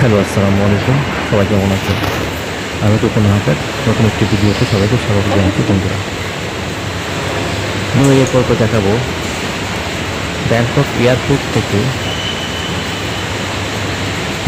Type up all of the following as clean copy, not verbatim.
Hello, আসসালামু আলাইকুম। সবাই কেমন আছেন? আমি তো কোনো হাতের নতুন একটি ভিডিওতে সবাইকে স্বাগত জানাচ্ছি বন্ধুরা। আমি এই পর্বে দেখাবো ব্যাংকক এয়ারপোর্ট থেকে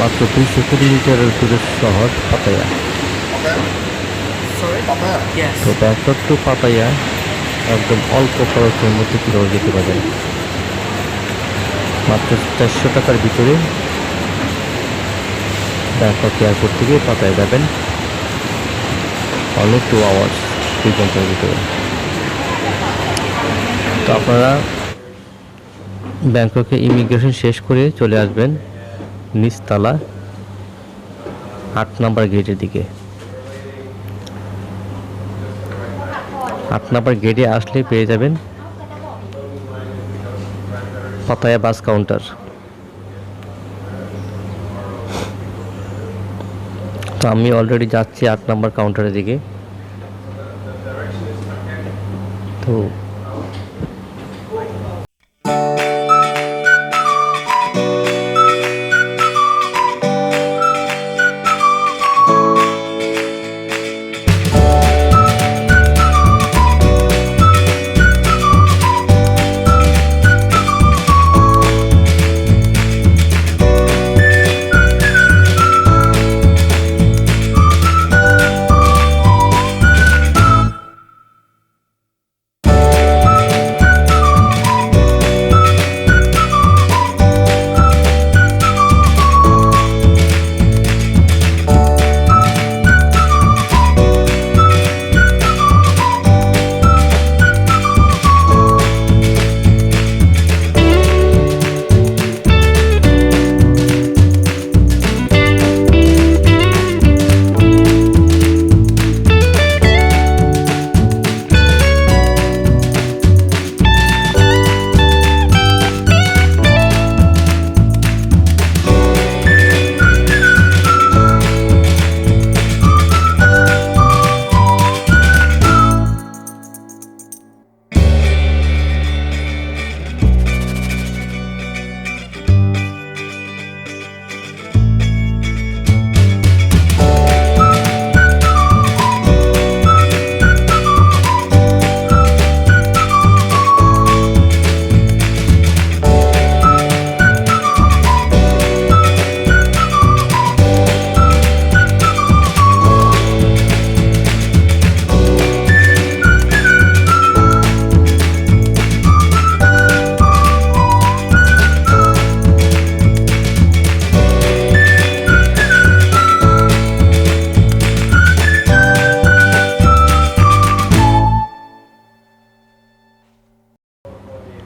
মাত্র 200 কিলোমিটারের দূরের শহর পাতায়া। Yes. তো ব্যাংকক টু পাতায়া একদম অল্প খরচের মধ্যে কীভাবে যেতে পারবেন। মাত্র 400 টাকার ভিতরে ব্যাংকক এয়ারপোর্ট থেকে পাতায়া যাবেন। অনলি 2 আওয়ার্স, 2 ঘন্টার ভিতরে। তো আপনারা ব্যাংককে ইমিগ্রেশন শেষ করে চলে আসবেন নিচতলা 8 নাম্বার গেটের দিকে। 8 নাম্বার গেটে আসলে পেয়ে যাবেন পাতায়া বাস কাউন্টার। তো আমি অলরেডি যাচ্ছি 8 নাম্বার কাউন্টারের দিকে। তো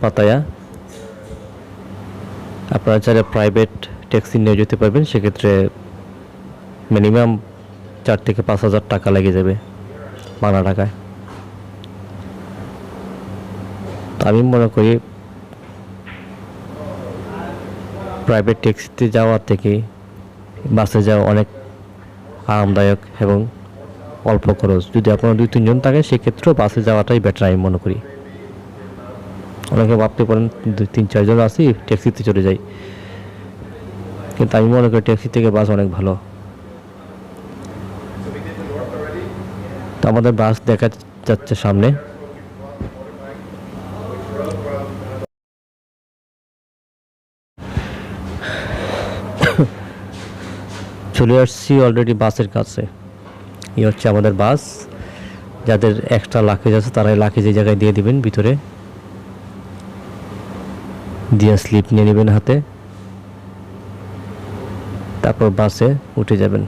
পাতায়া আপনারা চাইলে প্রাইভেট ট্যাক্সি নিয়ে যেতে পারবেন। সেক্ষেত্রে মিনিমাম 4 থেকে 5 হাজার টাকা লেগে যাবে বাংলা টাকায়। তো আমি মনে করি প্রাইভেট ট্যাক্সিতে যাওয়ার থেকে বাসে যাওয়া অনেক আরামদায়ক এবং অল্প খরচ। যদি আপনারা 2-3 জন থাকেন সেক্ষেত্রেও বাসে যাওয়াটাই বেটার আমি মনে করি। অনেকে ভাবতে পারেন 2-3-4 জন আছি ট্যাক্সিতে চলে যাই, কিন্তু আমি মনে করি ট্যাক্সি থেকে বাস অনেক ভালো। তো আমাদের বাস দেখা যাচ্ছে সামনে। চলে আসছি অলরেডি বাসের কাছে। এই হচ্ছে আমাদের বাস। যাদের এক্সট্রা লাগেজ আছে তারাই লাগেজ এই জায়গায় দিয়ে দিবেন, ভিতরে দিয়ে স্লিপ নিয়ে নেবেন হাতে, তারপর বাসে উঠে যাবেন।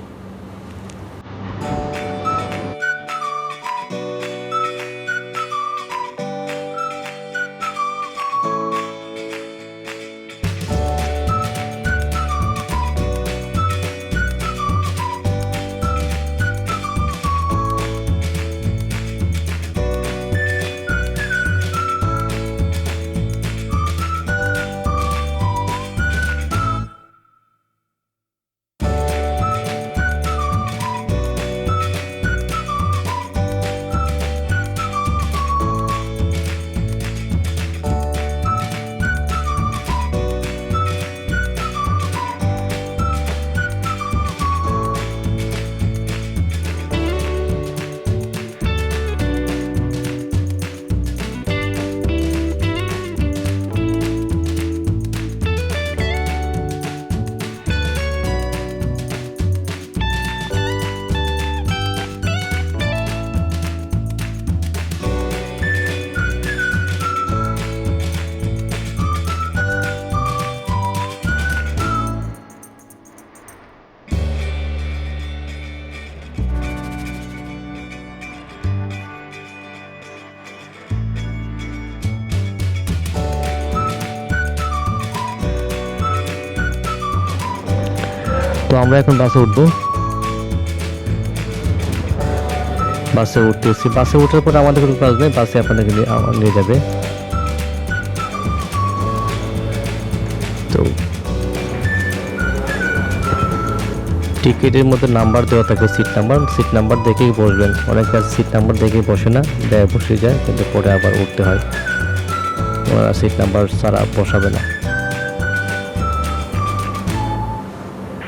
তো আমরা এখন বাসে উঠবো। বাসে উঠতেছি, বাসে ওঠার পর আমাদের কোনো কাজ নেই, বাসে আপনাদেরকে নিয়ে যাবে। তো টিকিটের মধ্যে নাম্বার দেওয়া থাকে, সিট নাম্বার দেখেই বসবেন। অনেক কাজ সিট নাম্বার দেখে বসে না, দেয় বসে যায়, কিন্তু পরে আবার উঠতে হয়। ওনারা সিট নাম্বার ছাড়া বসাবে না।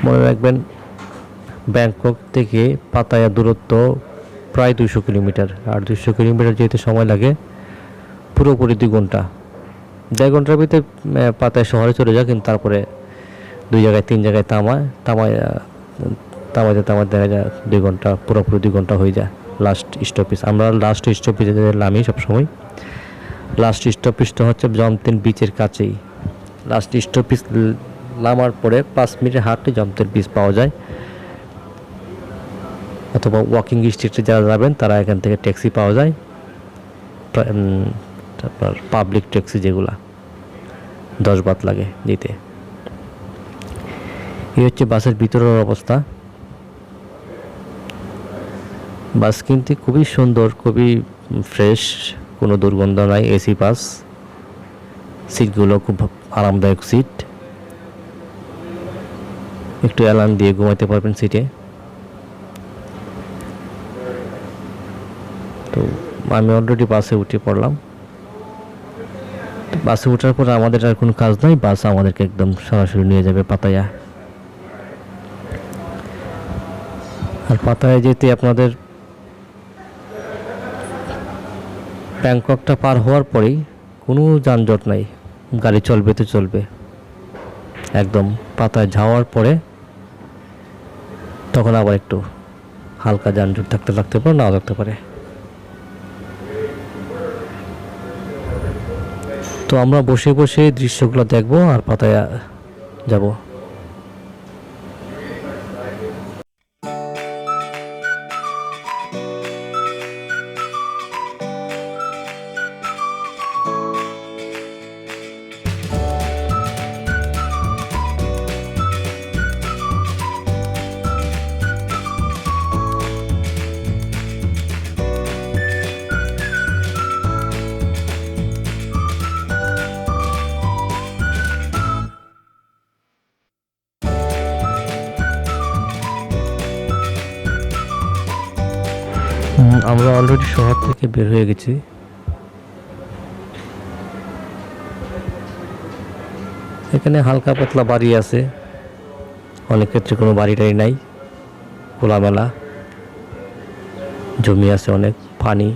মনে রাখবেন, ব্যাংকক থেকে পাতায়া দূরত্ব প্রায় 200 কিলোমিটার। আর 200 কিলোমিটার যেতে সময় লাগে পুরোপুরি 2 ঘন্টা। 1.5 ঘন্টার ভিতরে পাতায়া শহরে চলে যায়, কিন্তু তারপরে 2 জায়গায় 3 জায়গায় তামাইতে তামাইতে দেখা যায় 2 ঘন্টা, পুরোপুরি 2 ঘন্টা হয়ে যায় লাস্ট স্টপেজ। আমরা লাস্ট স্টপেজে নামি সবসময়। লাস্ট স্টপেজটা হচ্ছে জমতেন বিচের কাছেই। লাস্ট স্টপেজ নামার পরে 5 মিনিট হাঁটলে জমতেন বিচ পাওয়া যায়। অথবা ওয়াকিং স্ট্রিটে যারা যাবেন তারা এখান থেকে ট্যাক্সি পাওয়া যায়, তারপর পাবলিক ট্যাক্সি যেগুলা 10 বাত লাগে দিতে। এই হচ্ছে বাসের ভিতরের অবস্থা। বাস কিন্তু খুবই সুন্দর, খুবই ফ্রেশ, কোনো দুর্গন্ধ নাই। এসি বাস, সিটগুলো খুব আরামদায়ক সিট। একটু অ্যালার্ম দিয়ে ঘুমাইতে পারবেন সিটে। তো আমি অলরেডি বাসে উঠে পড়লাম। বাসে ওঠার পর আমাদের আর কোনো কাজ নাই, বাস আমাদেরকে একদম সরাসরি নিয়ে যাবে পাতায়া। আর পাতায়া যেতে আপনাদের ব্যাংককটা পার হওয়ার পরেই কোনো যানজট নাই, গাড়ি চলবে তো চলবে। একদম পাতায় যাওয়ার পরে তখন আবার একটু হালকা যানজট থাকতে পারে, নাও থাকতে পারে। তো আমরা বসে বসে দৃশ্যগুলো দেখবো আর পাতায়া যাব। আমরা অলরেডি শহর থেকে বের হয়ে গেছি। এখানে হালকা পাতলা বাড়ি আছে, অনেক ক্ষেত্রে কোনো বাড়ি টাড়ি নাই, খোলামেলা জমি আছে, অনেক পানি।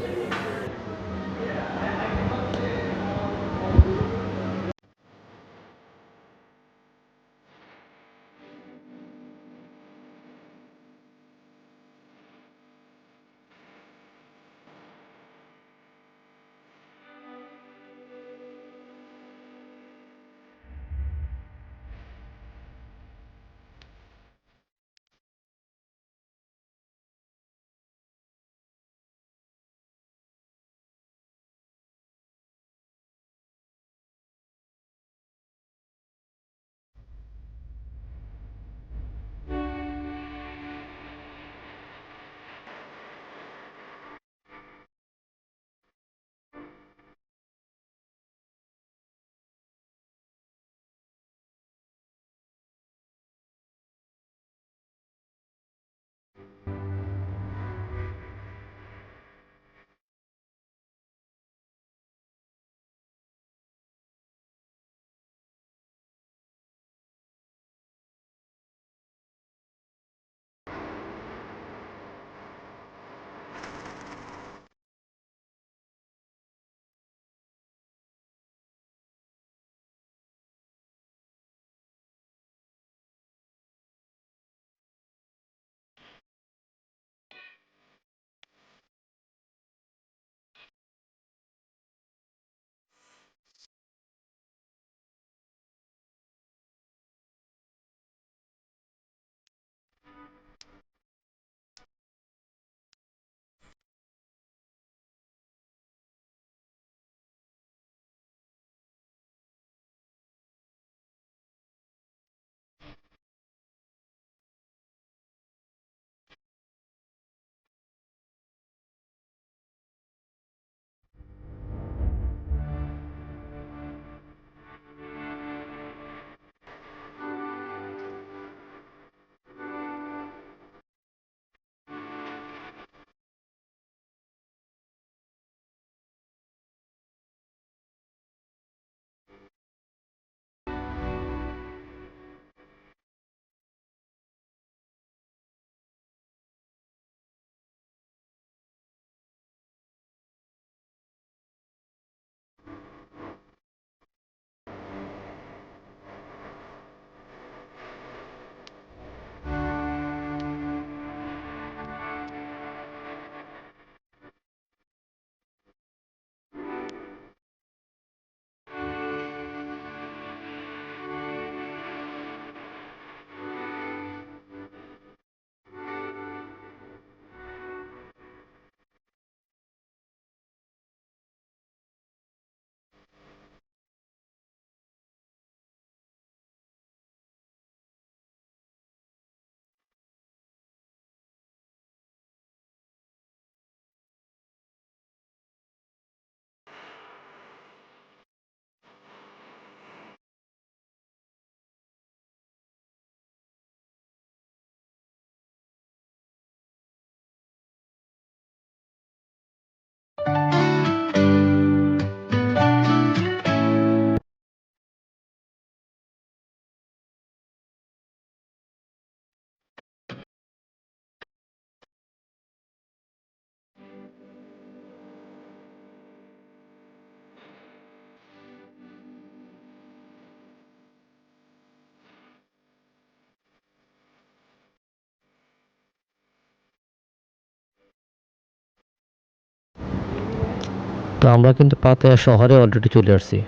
আমরা কিন্তু পাতায়া শহরে অলরেডি চলে আসছি,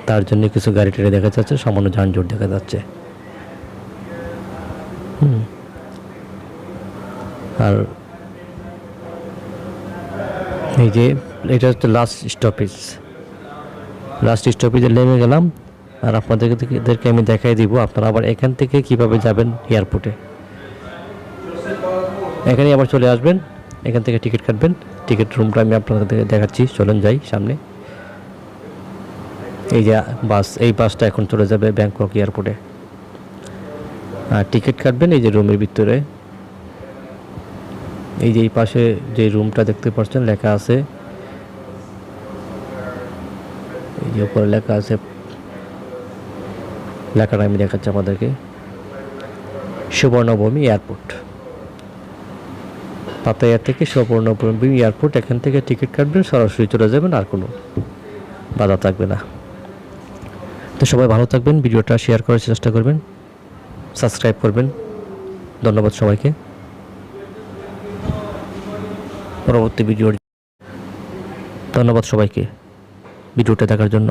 তার জন্য কিছু গাড়ি টাড়ি দেখা যাচ্ছে, সামান্য যানজট দেখা যাচ্ছে। আর এই যে এটা হচ্ছে লাস্ট স্টপেজে নেমে গেলাম। আর আপনাদেরকে আমি দেখাই দিব আপনারা আবার এখান থেকে কিভাবে যাবেন এয়ারপোর্টে। এখানে আবার চলে আসবেন, এখান থেকে টিকিট কাটবেন। টিকিট রুমটা আমি আপনাদের দেখাচ্ছি, চলেন যাই সামনে। এই যে বাস, এই বাসটা এখন চলে যাবে ব্যাংকক এয়ারপোর্টে। আর টিকিট কাটবেন এই যে রুমের ভিতরে। এই যে এই পাশে যে রুমটা দেখতে পাচ্ছেন লেখা আছে, এই যে উপরে লেখা আছে, লেখাটা আমি দেখাচ্ছি আপনাদেরকে, সুবর্ণভূমি এয়ারপোর্ট। পাতায়া থেকে সুবর্ণভূমি এয়ারপোর্ট, এখান থেকে টিকিট কাটবেন, সরাসরি চলে যাবেন, আর কোনো বাধা থাকবে না। তো সবাই ভালো থাকবেন, ভিডিওটা শেয়ার করার চেষ্টা করবেন, সাবস্ক্রাইব করবেন। ধন্যবাদ সবাইকে। পরবর্তী ভিডিওর ধন্যবাদ সবাইকে ভিডিওটা দেখার জন্য।